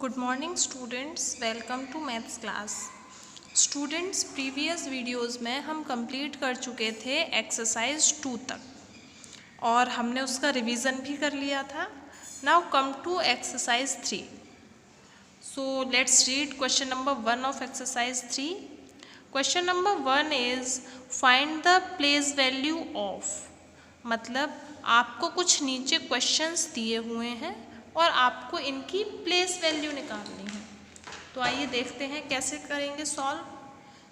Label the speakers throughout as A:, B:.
A: Good morning students, welcome to maths class. Students, previous videos में हम complete कर चुके थे एक्सरसाइज 2 तक और हमने उसका रिवीजन भी कर लिया था। Now come to exercise 3। So let's read question number 1 of exercise 3। Question number 1 is find the place value of, मतलब आपको कुछ नीचे क्वेश्चंस दिए हुए हैं और आपको इनकी प्लेस वैल्यू निकालनी है। तो आइए देखते हैं कैसे करेंगे सॉल्व।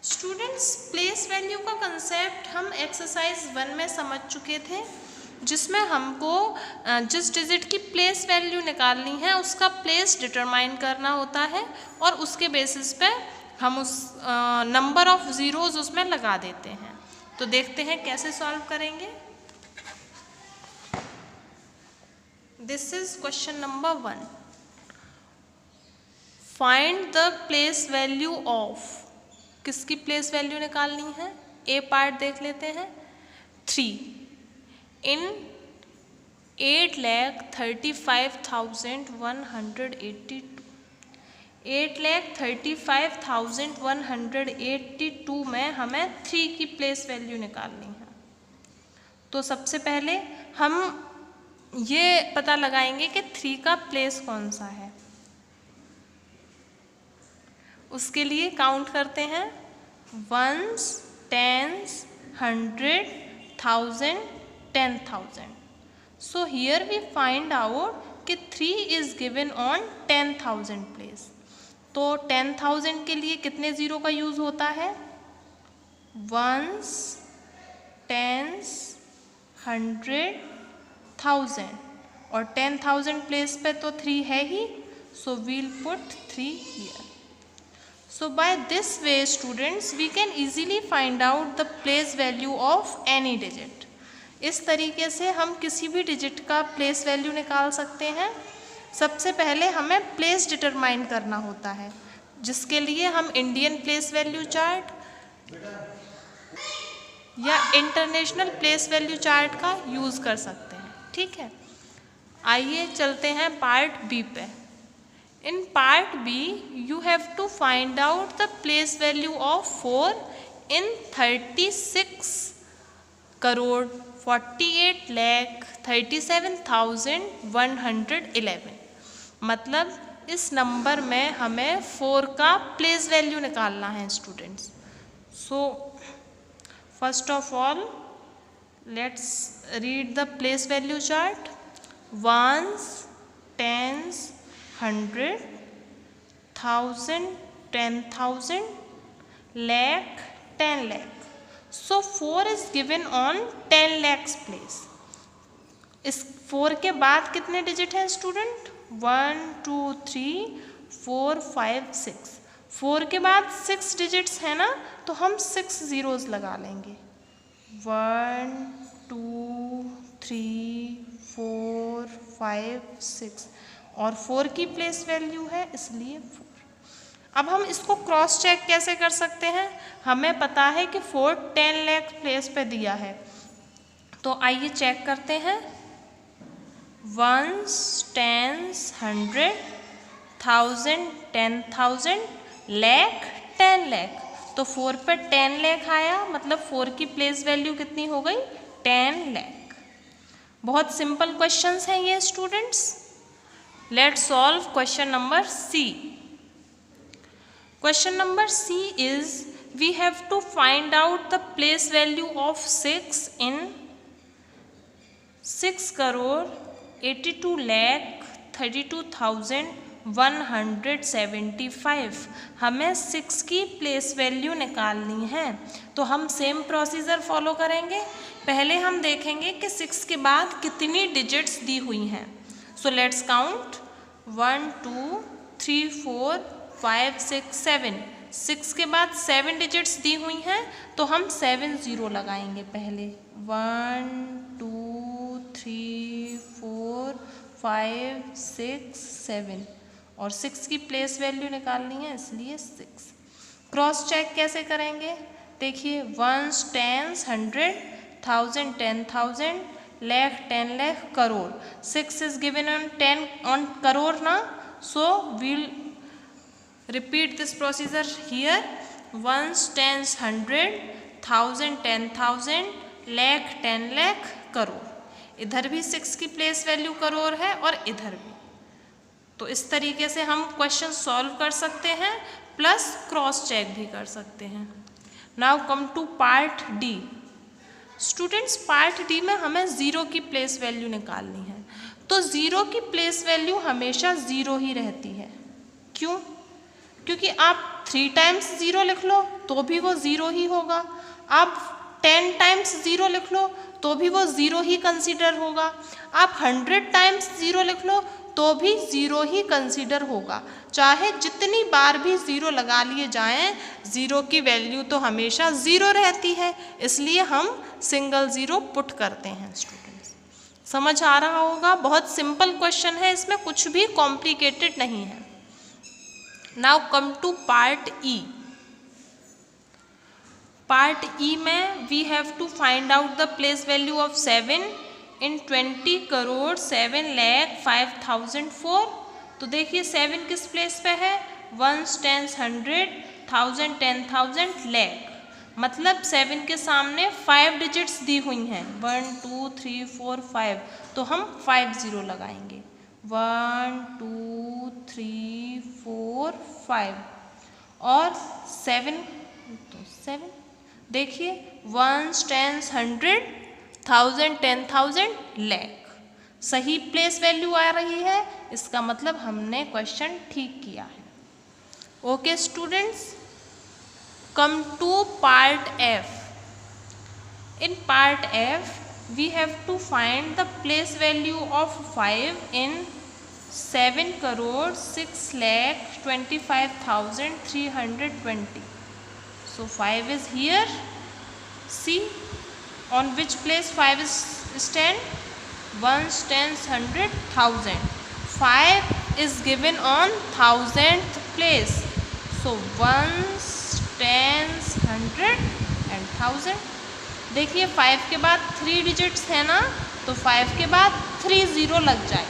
A: स्टूडेंट्स, प्लेस वैल्यू का कंसेप्ट हम एक्सरसाइज 1 में समझ चुके थे, जिसमें हमको जिस डिजिट की प्लेस वैल्यू निकालनी है उसका प्लेस डिटरमाइन करना होता है और उसके बेसिस पे हम उस नंबर ऑफ ज़ीरोज़ उसमें लगा देते हैं। तो देखते हैं कैसे सॉल्व करेंगे। This is question number 1। Find the place value of, किसकी प्लेस वैल्यू निकालनी है? ए पार्ट देख लेते हैं। 3 इन 8,35,182। 8,35,182 में हमें 3 की प्लेस वैल्यू निकालनी है। तो सबसे पहले हम ये पता लगाएंगे कि 3 का प्लेस कौन सा है। उसके लिए काउंट करते हैं 1s, 10s, 100, 1000, 10,000। So here we find out कि 3 इज गिवन ऑन 10,000 प्लेस। तो 10,000 के लिए कितने ज़ीरो का यूज़ होता है? 1s, 10s, 100, 1000 और 10,000 प्लेस पे तो 3 है ही, so we'll put 3 here. So by this way students we can easily find out the place value of any digit. इस तरीके से हम किसी भी डिजिट का प्लेस वैल्यू निकाल सकते हैं। सबसे पहले हमें प्लेस डिटरमाइन करना होता है, जिसके लिए हम इंडियन प्लेस वैल्यू चार्ट या इंटरनेशनल प्लेस वैल्यू चार्ट का यूज़ कर सकते हैं। ठीक है, आइए चलते हैं पार्ट बी पे। In part B, you have to find out the place value of 4 in 36 crore 48 lakh 37,111। मतलब इस नंबर में हमें 4 का प्लेस वैल्यू निकालना है students. So first of all let's read the place value chart. 1s, 10s, 100, 1000, 10,000, lakh, 10 lakh. So 4 is given on 10 lakhs place. इस 4 के बाद कितने डिजिट हैं स्टूडेंट? 1 2 3 4 5 6। 4 के बाद 6 डिजिट्स हैं ना, तो हम 6 ज़ीरोज़ लगा लेंगे। 1 2 3 4 5 6 और 4 की प्लेस वैल्यू है इसलिए 4। अब हम इसको क्रॉस चेक कैसे कर सकते हैं? हमें पता है कि 4 10 लाख प्लेस पे दिया है, तो आइए चेक करते हैं। 1s, 10s, 100, 1000, 10,000, lakh, 10 lakh. तो 4 पे 10 लाख आया, मतलब 4 की प्लेस वैल्यू कितनी हो गई? 10 लाख। बहुत सिंपल क्वेश्चंस हैं ये students. Let's solve question number C. Question number C is we have to find out the place value of 6 in 6 crore 82 lakh 32,175। हमें 6 की प्लेस वैल्यू निकालनी है, तो हम सेम प्रोसीजर फॉलो करेंगे। पहले हम देखेंगे कि 6 के बाद कितनी डिजिट्स दी हुई हैं। So let's count 1 2 3 4 5 6 7। 6 के बाद 7 डिजिट्स दी हुई हैं, तो हम 7 ज़ीरो लगाएंगे पहले। 1 2 3 4 5 6 7 और 6 की प्लेस वैल्यू निकालनी है इसलिए 6। क्रॉस चेक कैसे करेंगे? देखिए 1s, 10s, 100, 1000, 10,000, lakh, 10 lakh, crore. 6 is given on 10 on crore ना, So we'll repeat this procedure here. Ones, tens, 100, 1000, 10,000, lakh, 10 lakh, crore. इधर भी 6 की प्लेस वैल्यू करोड़ है और इधर भी। तो इस तरीके से हम क्वेश्चन सॉल्व कर सकते हैं, प्लस क्रॉस चेक भी कर सकते हैं। Now come to part D. Students, part D में हमें ज़ीरो की प्लेस वैल्यू निकालनी है। तो ज़ीरो की प्लेस वैल्यू हमेशा ज़ीरो ही रहती है। क्यों? क्योंकि आप 3 टाइम्स ज़ीरो लिख लो तो भी वो ज़ीरो ही होगा, आप 10 टाइम्स ज़ीरो लिख लो तो भी वो ज़ीरो ही कंसीडर होगा, आप 100 टाइम्स ज़ीरो लिख लो तो भी ज़ीरो ही कंसीडर होगा। चाहे जितनी बार भी ज़ीरो लगा लिए जाएं, ज़ीरो की वैल्यू तो हमेशा ज़ीरो रहती है, इसलिए हम सिंगल ज़ीरो पुट करते हैं। स्टूडेंट्स, समझ आ रहा होगा, बहुत सिंपल क्वेश्चन है, इसमें कुछ भी कॉम्प्लिकेटेड नहीं है। Now come to part E. Part E में we have to find out the place value of 7 in 20 crore 7 lakh 5,004। तो देखिए 7 किस प्लेस पे है, 1s, 10s, 100, 1000, 10,000, लाख। मतलब 7 के सामने 5 डिजिट्स दी हुई हैं, 1 2 3 4 5, तो हम 5 0 लगाएंगे, 1 2 3 4 5। और 7 देखिए 1s, 10s, 100, 1000, 10,000, लाख। सही प्लेस वैल्यू आ रही है, इसका मतलब हमने क्वेश्चन ठीक किया है। Okay students, come to part F. In part F we have to find the place value of 5 in 7 crore 6 lakh 25,320। So 5 is here. See on which place 5 is stand? 1s, 10s, 100, 1000. 5 is given on 1000th place. So 1s, 10s, 100 and 1000. देखिए 5 के बाद 3 digits है ना, तो 5 के बाद 3 0 लग जाए।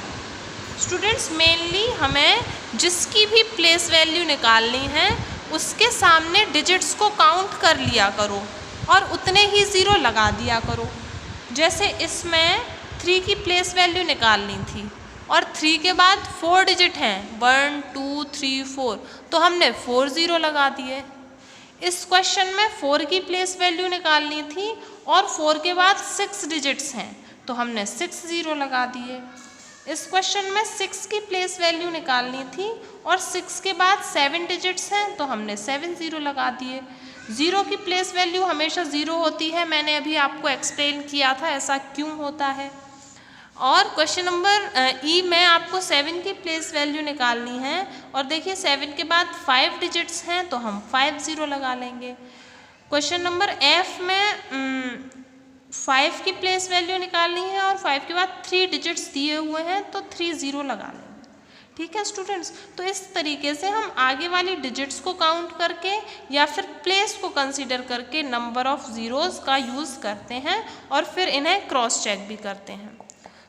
A: स्टूडेंट्स, मेनली हमें जिसकी भी प्लेस वैल्यू निकालनी है उसके सामने डिजिट्स को काउंट कर लिया करो और उतने ही ज़ीरो लगा दिया करो। जैसे इसमें 3 की प्लेस वैल्यू निकालनी थी और 3 के बाद 4 डिजिट हैं, 1 2 3 4, तो हमने 4 0 लगा दिए। इस क्वेश्चन में 4 की प्लेस वैल्यू निकालनी थी और 4 के बाद 6 डिजिट्स हैं, तो हमने 6 0 लगा दिए। इस क्वेश्चन में 6 की प्लेस वैल्यू निकालनी थी और 6 के बाद 7 डिजिट्स हैं, तो हमने 7 0 लगा दिए। ज़ीरो की प्लेस वैल्यू हमेशा ज़ीरो होती है, मैंने अभी आपको एक्सप्लेन किया था ऐसा क्यों होता है। और क्वेश्चन नंबर ई में आपको 7 की प्लेस वैल्यू निकालनी है और देखिए 7 के बाद 5 डिजिट्स हैं, तो हम 5 0 लगा लेंगे। क्वेश्चन नंबर एफ में 5 की प्लेस वैल्यू निकालनी है और 5 के बाद 3 डिजिट्स दिए हुए हैं, तो 3 0 लगा लेंगे। ठीक है स्टूडेंट्स, तो इस तरीके से हम आगे वाली डिजिट्स को काउंट करके या फिर प्लेस को कंसीडर करके नंबर ऑफ ज़ीरोज़ का यूज़ करते हैं और फिर इन्हें क्रॉस चेक भी करते हैं।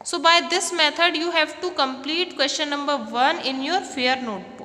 A: So by this method you have to complete question number 1 in your fair notebook.